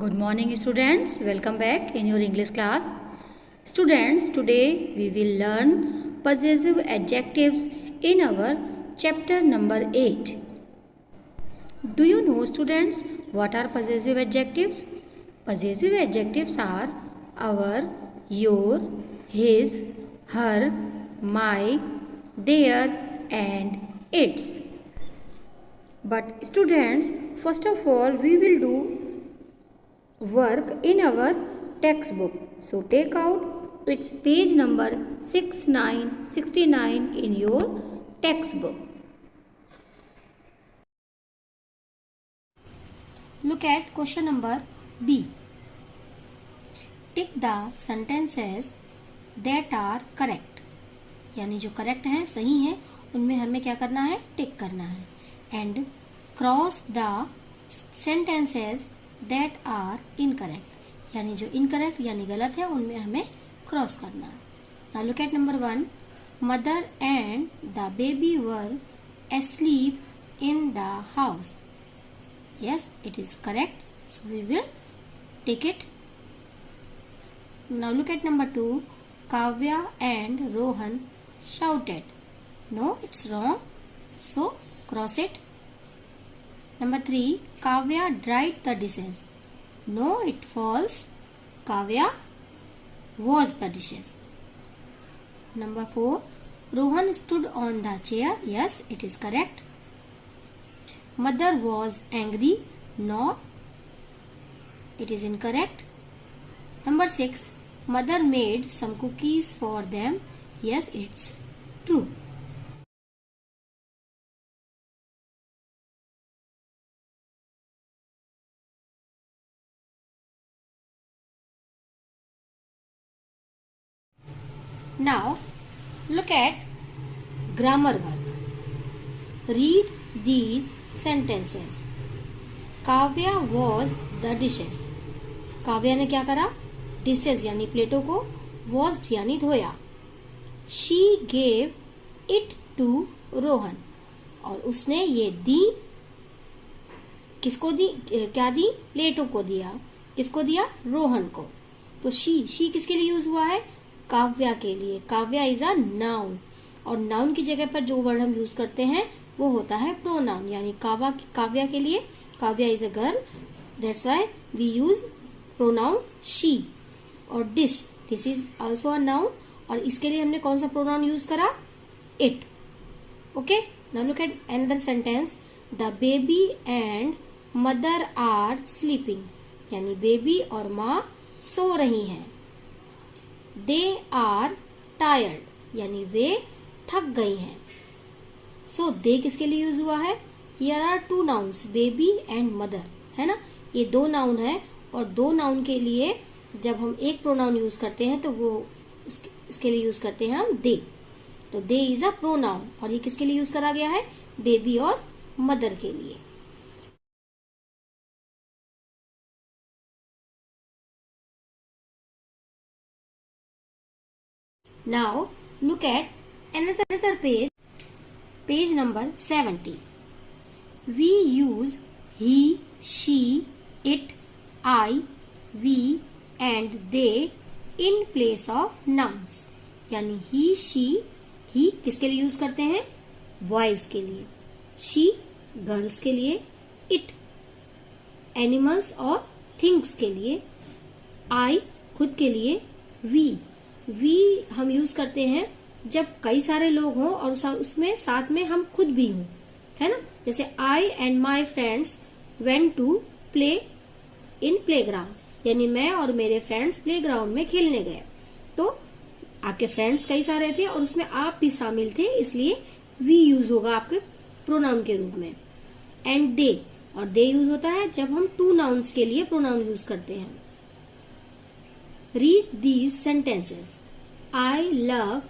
Good morning students, welcome back in your English class. Students, today we will learn possessive adjectives in our chapter number 8. Do you know students what are possessive adjectives? Possessive adjectives are our, your, his, her, my, their and its. But students, first of all we will do work in our textbook. So take out its page number 69 in your textbook. Look at question number B. Tick the sentences that are correct. यानी जो correct हैं, सही हैं, उनमें हमें क्या करना है? टिक करना है. And cross the sentences that are incorrect, यानी जो इनकरेक्ट यानी गलत है उनमें हमें क्रॉस करना है. Now look at number 1. Mother and the baby were asleep in the house. Yes, it is correct. So we will take it. Now look at number 2. Kavya and Rohan shouted. No, it's wrong. So cross it. Number 3. Kavya dried the dishes. No, it falls. Kavya washed the dishes. Number 4. Rohan stood on the chair. Yes, it is correct. Mother was angry. No, it is incorrect. Number 6. Mother made some cookies for them. Yes, it's true. Now, look at grammar work. Read these sentences. Kavya washed the dishes. Kavya ने क्या करा? Dishes यानी प्लेटों को washed यानी धोया. She gave it to Rohan. और उसने ये दी, किसको दी? क्या दी? प्लेटों को दिया. किसको दिया? रोहन को. तो शी किसके लिए यूज हुआ है? काव्या के लिए. काव्या इज अ नाउन, और नाउन की जगह पर जो वर्ड हम यूज करते हैं वो होता है प्रोनाउन. यानी काव्या के लिए Kavya is a girl, that's why we use pronoun she. और dish is also a noun, और इसके लिए हमने कौन सा प्रोनाउन यूज करा? It. Okay, now look at another sentence. The baby and mother are sleeping. यानी बेबी और माँ सो रही हैं. दे आर टायर्ड, यानी वे थक गई हैं. सो दे किसके लिए यूज हुआ है? Here are two nouns, baby and mother, है ना. ये दो नाउन है, और दो नाउन के लिए जब हम एक प्रोनाउन यूज करते हैं तो वो इसके लिए यूज करते हैं हम दे. तो दे इज अ प्रोनाउन, और ये किसके लिए यूज करा गया है? बेबी और मदर के लिए. Now look at another page, page number 70. We use he, she, it, I, we and they in place of nouns. यानी he, she, he किसके लिए यूज करते हैं? बॉयज के लिए. she गर्ल्स के लिए. it एनिमल्स और थिंग्स के लिए. I खुद के लिए. we हम यूज करते हैं जब कई सारे लोग हों और उसमें साथ में हम खुद भी हों, है ना. जैसे I and my friends went to play in playground, यानी मैं और मेरे फ्रेंड्स प्लेग्राउंड में खेलने गए. तो आपके फ्रेंड्स कई सारे थे और उसमें आप भी शामिल थे, इसलिए वी यूज होगा आपके प्रोनाउन के रूप में. एंड दे, और दे यूज होता है जब हम टू नाउन्स के लिए प्रोनाउन यूज करते हैं. Read these sentences. I love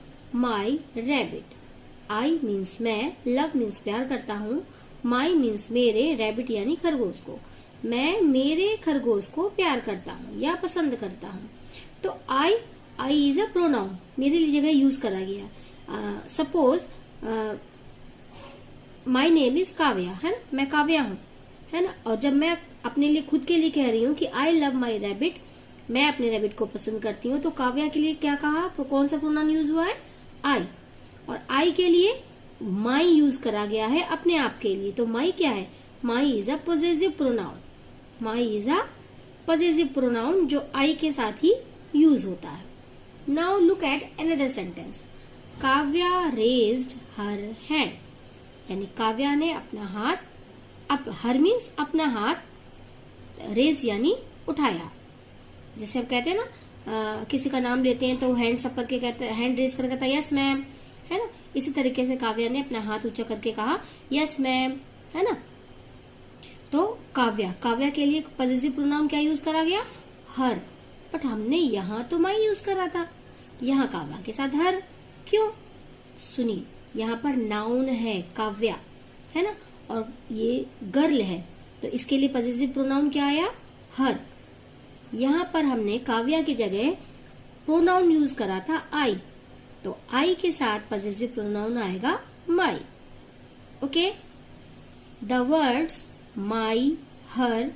my rabbit. I means मैं, love means प्यार करता हूँ, my means मेरे, rabbit यानी खरगोश को. मैं मेरे खरगोश को प्यार करता हूँ या पसंद करता हूँ. तो I is a pronoun, मेरे लिए जगह यूज करा गया. Suppose my name is Kavya, है ना, मैं काव्या हूँ, है ना। और जब मैं अपने लिए खुद के लिए कह रही हूँ कि आई लव माई रैबिट, मैं अपने रैबिट को पसंद करती हूँ, तो काव्या के लिए क्या कहा, कौन सा प्रोनाउन यूज हुआ है, आई। और आई के लिए माई यूज करा गया है अपने आप के लिए, तो माई क्या है, my is a possessive pronoun, my is a possessive pronoun जो आई के साथ ही यूज होता है। Now look at another sentence, Kavya raised her hand, यानी काव्या ने अपना हाथ, हर मीन्स अपना हाथ, रेज यानी उठाया। जैसे हम कहते हैं ना, किसी का नाम लेते हैं तो हैंड सब करके कहते हैं, हैंड रेज करके कहता है यस मैम, है ना। इसी तरीके से काव्या ने अपना हाथ ऊंचा करके कहा यस मैम, है ना। तो काव्या के लिए पॉजेसिव प्रोनाउन क्या यूज करा गया, हर। बट हमने यहाँ तो माई यूज करा था, यहाँ काव्या के साथ हर क्यों, सुनिए। यहाँ पर नाउन है काव्या, है ना, और ये गर्ल है, तो इसके लिए पॉजेसिव प्रोनाउन क्या आया, हर। यहाँ पर हमने काव्या की जगह प्रोनाउन यूज करा था आई, तो आई के साथ पॉजेसिव प्रोनाउन आएगा my. Okay, the words my, her,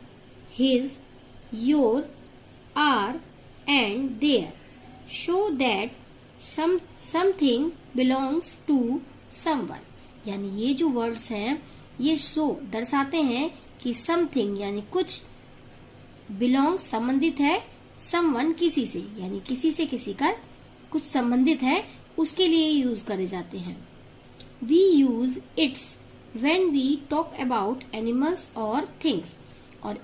his, your, our and their show that something belongs to someone, यानी ये जो वर्ड्स हैं ये शो दर्शाते हैं कि समथिंग यानी कुछ, बिलोंग संबंधित है, समवन किसी से, यानी किसी से किसी का कुछ संबंधित है, उसके लिए यूज करे जाते हैं। We use its when we talk about animals और थिंग्स, और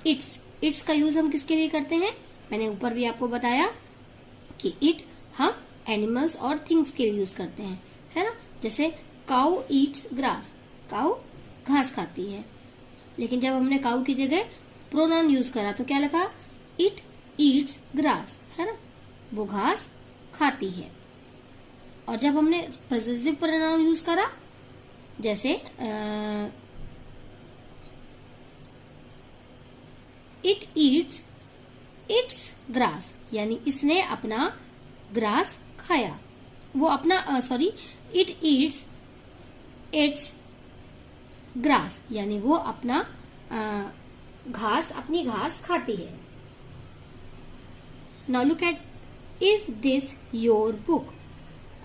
इट्स का यूज हम किसके लिए करते हैं, मैंने ऊपर भी आपको बताया कि इट हम एनिमल्स और थिंग्स के लिए यूज करते हैं, है ना। जैसे काउ ईट्स ग्रास, काउ घास खाती है, लेकिन जब हमने काउ की जगह प्रोनाउन यूज करा तो क्या लिखा, इट ईट्स ग्रास, है ना, वो घास खाती है। और जब हमने पॉजेसिव प्रोनाउन यूज करा, जैसे इट ईट्स इट्स ग्रास, यानी इसने अपना ग्रास खाया, वो अपना इट ईट्स इट्स ग्रास, यानी वो अपना अपनी घास खाती है। Now look eight, is this your book,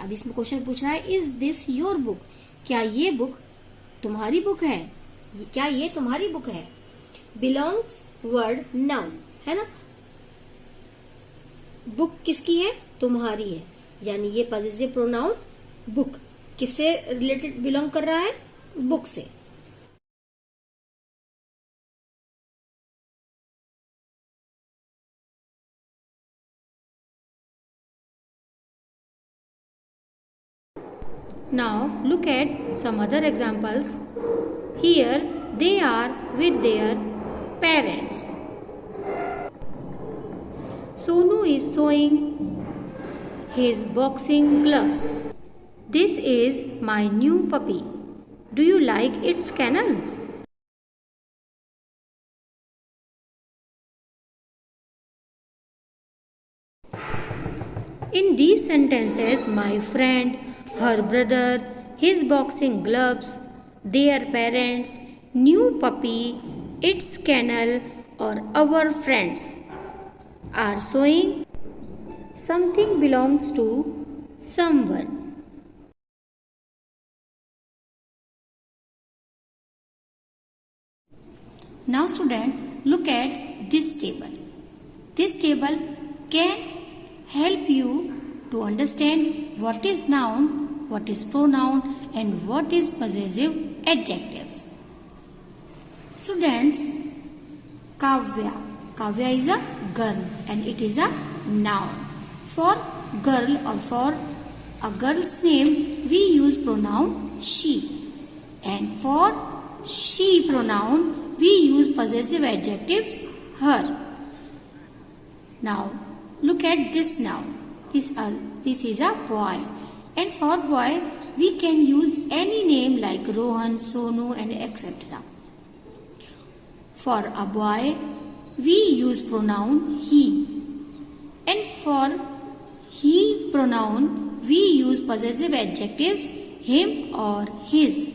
अब इसमें क्वेश्चन पूछ रहा है, इज दिस योर बुक, क्या ये बुक तुम्हारी बुक है, क्या ये तुम्हारी बुक है। बिलोंग्स वर्ड नाउन, है ना, बुक किसकी है, तुम्हारी है, यानी ये पॉजेसिव प्रोनाउन बुक किससे रिलेटेड बिलोंग कर रहा है, बुक से। Now look at some other examples. Here they are with their parents. Sonu is sewing his boxing gloves. This is my new puppy. Do you like its kennel? In these sentences, my friend, her brother, his boxing gloves, their parents, new puppy, its kennel, or our friends are showing something belongs to someone. Now student, look at this table. This table can help you to understand what is noun, what is pronoun and what is possessive adjectives. Students, Kavya is a girl and it is a noun. For girl or for a girl's name we use pronoun she, and for she pronoun we use possessive adjectives her. Now look at this noun. This is a boy, and for boy we can use any name like Rohan, Sonu and etc. For a boy we use pronoun he, and for he pronoun we use possessive adjectives him or his.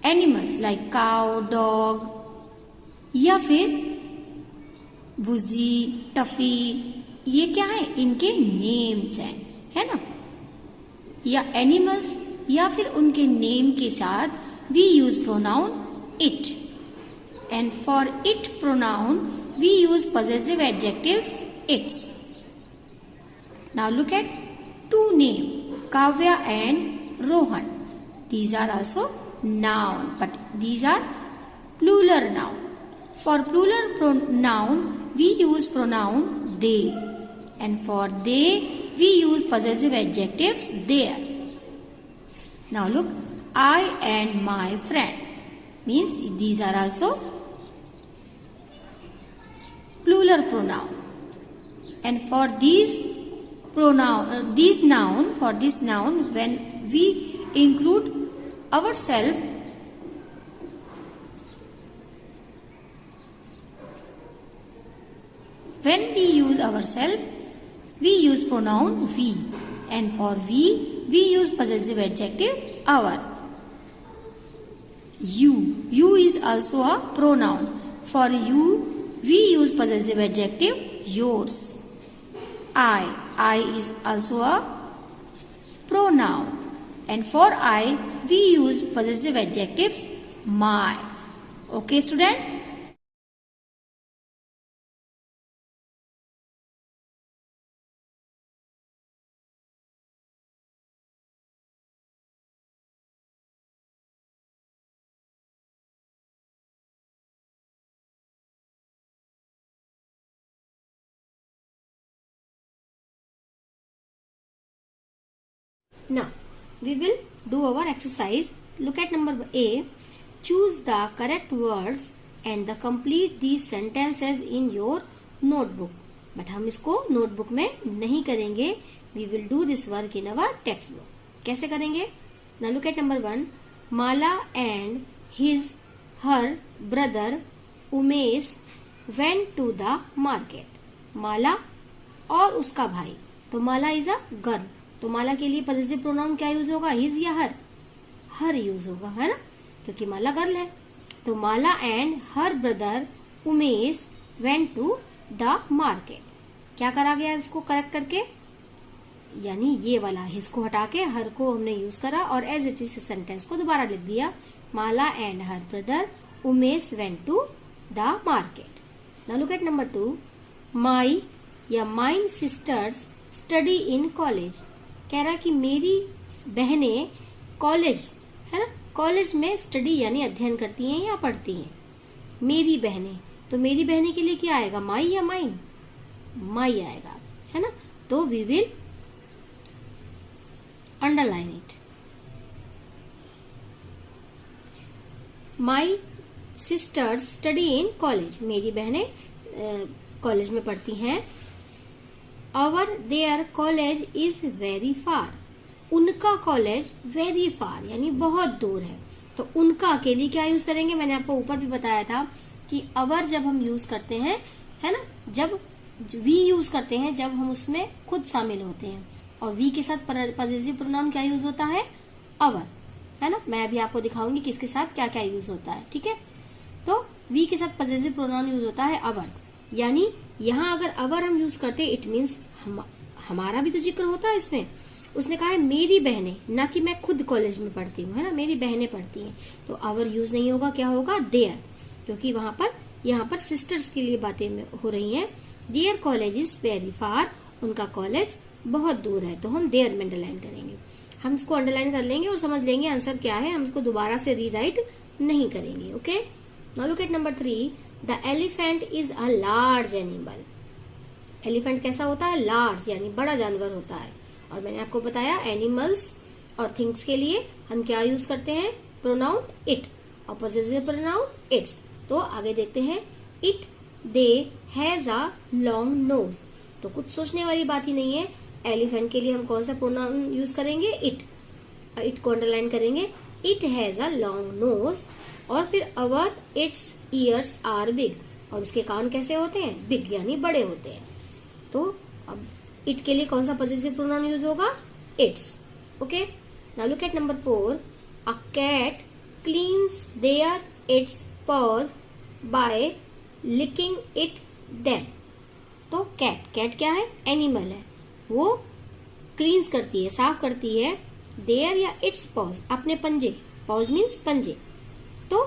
Animals like cow, dog, या फिर बुजी, Tuffy, ये क्या है, इनके names हैं, है ना। या एनिमल्स या फिर उनके नेम के साथ we use pronoun it, and for it pronoun we use possessive adjectives its. Now look at two names, Kavya and Rohan. These are also noun, but these are plural noun. For plural noun, we use pronoun they, and for they, we use possessive adjectives their. Now look, I and my friend means these are also plural pronoun, and for these noun, for this noun, when we include ourselves, when we use ourselves, we use pronoun we, and for we use possessive adjective our. You is also a pronoun. For you, we use possessive adjective yours. I is also a pronoun, and for I we use possessive adjectives my. Okay, student? Now, we will do our exercise. Look at number A. Choose the correct words and the complete these sentences in your notebook. But हम इसको notebook में नहीं करेंगे. We will do this work in our textbook. कैसे करेंगे? Now look at number 1. Mala and her brother Umesh went to the market. माला और उसका भाई. तो माला is a girl. तो माला के लिए पजेसिव प्रोनाउन क्या यूज होगा, हिज या हर यूज होगा, है ना, क्योंकि माला गर्ल है. तो Mala and her brother Umesh went to the market. क्या करा गया है इसको करेक्ट करके, यानी ये वाला हिज को हटा के हर को हमने यूज करा और एज इट इज सेंटेंस को दोबारा लिख दिया. Mala and her brother Umesh went to the market. Now look at number 2. My या mine sisters study in college. कह रहा कि मेरी बहनें कॉलेज, है ना, कॉलेज में स्टडी यानी अध्ययन करती हैं या पढ़ती हैं. मेरी बहनें, तो मेरी बहनें के लिए क्या आएगा, माई या माइन, माई आएगा, है ना. तो we will underline it. My sisters study in college. मेरी बहनें कॉलेज में पढ़ती हैं. Their college is very far. उनका कॉलेज वेरी फार यानी बहुत दूर है. तो उनका के लिए क्या यूज करेंगे, मैंने आपको ऊपर भी बताया था कि अवर जब हम यूज करते हैं, है ना, जब वी यूज करते हैं जब हम उसमें खुद शामिल होते हैं, और वी के साथ पजेसिव प्रोनाउन क्या यूज होता है, अवर, है ना. मैं अभी आपको दिखाऊंगी किसके साथ क्या क्या यूज होता है, ठीक है. तो वी के साथ पजेसिव प्रोनाउन यूज होता है अवर, यानी यहाँ अगर अवर हम यूज करते हैं इट मीन्स हमारा भी तो जिक्र होता है इसमें. उसने कहा है मेरी बहनें, ना कि मैं खुद कॉलेज में पढ़ती हूँ, है ना, मेरी बहनें पढ़ती हैं. तो अवर यूज नहीं होगा, क्या होगा, देयर, क्योंकि यहाँ पर सिस्टर्स के लिए बातें हो रही हैं. Their college is very far. उनका कॉलेज बहुत दूर है. तो हम देयर में अंडरलाइन करेंगे. हम इसको अंडरलाइन कर लेंगे और समझ लेंगे आंसर क्या है. हम इसको दोबारा से रीराइट नहीं करेंगे. Okay. Now look at number 3. The elephant is a large animal. Elephant कैसा होता है, लार्ज यानी बड़ा जानवर होता है. और मैंने आपको बताया एनिमल्स और थिंग्स के लिए हम क्या यूज करते हैं, प्रोनाउन इट और पॉसेसिव प्रोनाउन इट्स. तो आगे देखते हैं. It they has a long nose. तो कुछ सोचने वाली बात ही नहीं है. एलिफेंट के लिए हम कौन सा प्रोनाउन यूज करेंगे, इट. इट को अंडरलाइन करेंगे. It has a long nose. और फिर अवर इट्स ईयर्स आर बिग. और उसके कान कैसे होते हैं, बिग यानी बड़े होते हैं. तो अब इट के लिए कौन सा पॉसेसिव प्रोनाउन यूज होगा, its. Okay. Now look at number 4. A cat cleans their its paws by licking it them. तो कैट क्या है? एनिमल है, वो क्लींस करती है, साफ करती है देयर या इट्स पॉज, अपने पंजे, पॉज मीन्स पंजे। तो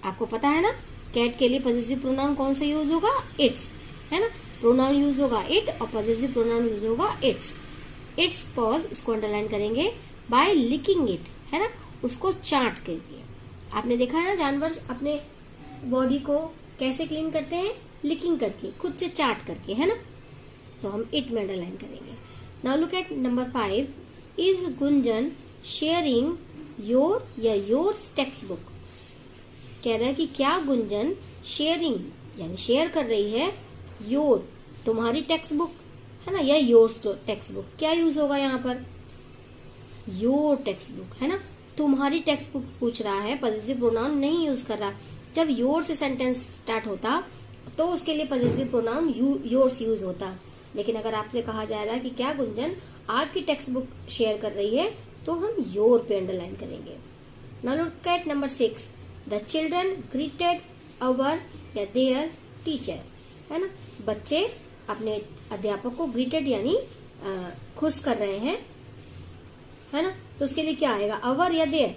आपको पता है ना कैट के लिए पॉजेसिव प्रोनाउन कौन सा यूज होगा? इट्स, है ना, प्रोनाउन यूज होगा इट और पॉजेसिव प्रोनाउन यूज होगा इट्स। इट्स पॉज, इसको अंडरलाइन करेंगे, बाय लिकिंग इट, है ना, उसको चाट करके। आपने देखा है ना जानवर अपने बॉडी को कैसे क्लीन करते हैं? लिकिंग करके, खुद से चाट करके, है ना। तो हम इट में अंडरलाइन करेंगे। Now look at number 5, is Gunjan sharing your या योर्स टेक्स्ट बुक। कह रहा है कि क्या गुंजन शेयरिंग यानी शेयर कर रही है योर, तुम्हारी टेक्स्ट बुक, है ना, या योर्स टेक्स्ट बुक। क्या यूज होगा यहाँ पर? योर टेक्स्ट बुक, है ना, तुम्हारी टेक्स्ट बुक पूछ रहा है, पॉजेसिव प्रोनाउन नहीं यूज कर रहा। जब योर से सेंटेंस स्टार्ट होता तो उसके लिए पॉजेसिव प्रोनाउन योर्स यूज होता। लेकिन अगर आपसे कहा जा रहा है कि क्या गुंजन आपकी टेक्स्ट बुक शेयर कर रही है, तो हम योर पे अंडरलाइन करेंगे। Now look at number 6, the children greeted our या देयर टीचर, है ना, बच्चे अपने अध्यापक को ग्रीटेड यानी खुश कर रहे हैं, है ना। तो उसके लिए क्या आएगा? अवर या देयर।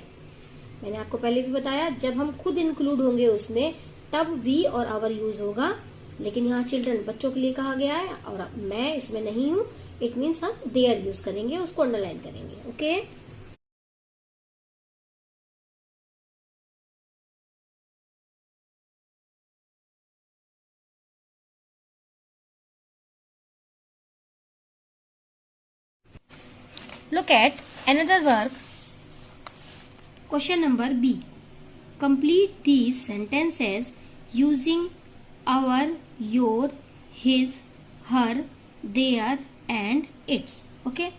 मैंने आपको पहले भी बताया जब हम खुद इंक्लूड होंगे उसमें तब वी और अवर यूज होगा, लेकिन यहाँ चिल्ड्रन बच्चों के लिए कहा गया है और मैं इसमें नहीं हूँ, इट मीन्स हम देयर यूज करेंगे, उसको अंडरलाइन करेंगे। Okay, look at another work. Question number B. Complete these sentences using our, your, his, her, their and its. Okay?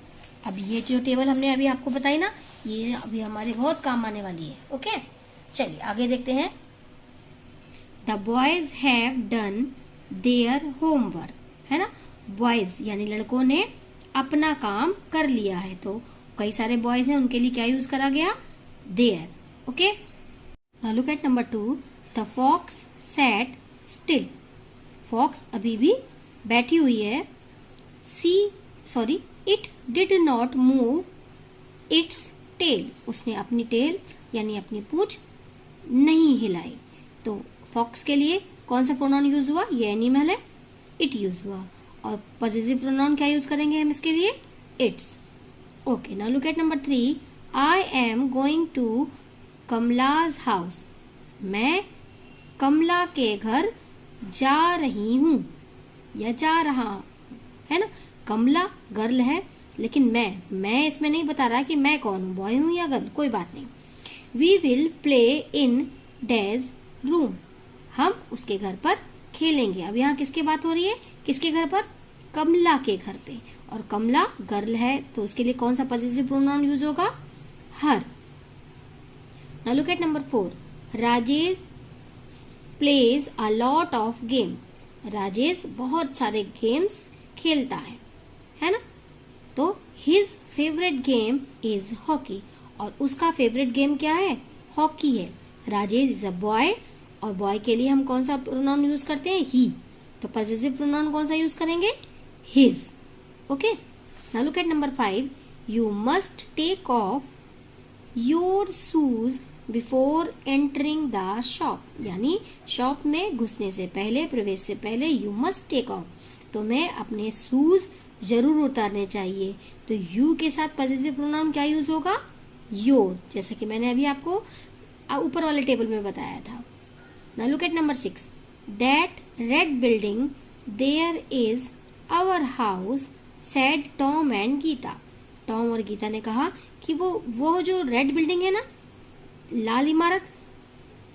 अब ये जो टेबल हमने अभी आपको बताई ना, ये अभी हमारे बहुत काम आने वाली है। ओके, चलिए आगे देखते हैं। The boys have done their homework, है ना, बॉयज यानी लड़कों ने अपना काम कर लिया है। तो कई सारे बॉयज हैं, उनके लिए क्या यूज करा गया? Their. Okay, now look at number 2, the fox sat still. Fox अभी भी बैठी हुई है। It did not move its tail, उसने अपनी टेल यानी अपनी पूंछ नहीं हिलाई। तो फॉक्स के लिए कौन सा प्रोनाउन यूज हुआ? ये एनिमल है, इट यूज हुआ। और पॉजेसिव प्रोनाउन क्या यूज करेंगे हम इसके लिए? Its. Okay, now look at number 3, I am going to Kamala's house. मैं कमला के घर जा रही हूँ या जा रहा, है ना। कमला गर्ल है, लेकिन मैं इसमें नहीं बता रहा कि मैं कौन हूँ, बॉय हूँ या गर्ल, कोई बात नहीं। We will play in days room, हम उसके घर पर खेलेंगे। अब यहाँ किसकी बात हो रही है? किसके घर पर? कमला के घर पे। और कमला गर्ल है तो उसके लिए कौन सा पॉजेसिव प्रोनाउन यूज होगा? Her. Now look at number 4, Rajesh plays a lot of games. Rajesh बहुत सारे गेम्स खेलता है ना। तो his favourite game is hockey, और उसका फेवरेट गेम क्या है? हॉकी है। राजेश इज अ बॉय, और बॉय के लिए हम कौन सा प्रोनाउन यूज करते हैं? ही। तो पॉजेसिव प्रोनाउन कौन सा यूज करेंगे? His. Okay, now look at number 5, you must take off your shoes before entering the shop, यानी शॉप में घुसने से पहले, प्रवेश से पहले यू मस्ट टेक ऑफ, तो मैं अपने शूज जरूर उतारने चाहिए। तो यू के साथ पॉजेसिव प्रोनाउन क्या यूज होगा? योर, जैसा कि मैंने अभी आपको ऊपर वाले टेबल में बताया था। Now look at number 6, that red building there is our house said Tom and Geeta. Tom और गीता ने कहा कि वो जो रेड बिल्डिंग है ना, लाल इमारत,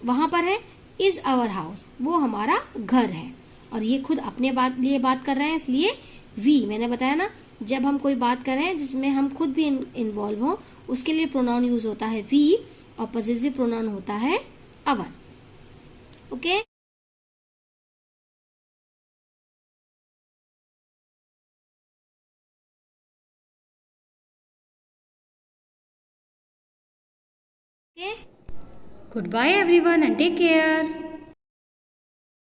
वहां पर है इज आवर हाउस, वो हमारा घर है। और ये खुद अपने लिए बात कर रहे हैं, इसलिए वी। मैंने बताया ना जब हम कोई बात कर रहे हैं जिसमें हम खुद भी इन्वॉल्व हो, उसके लिए प्रोनाउन यूज होता है वी और पॉजेसिव प्रोनाउन होता है our. Okay, okay. Goodbye everyone and take care.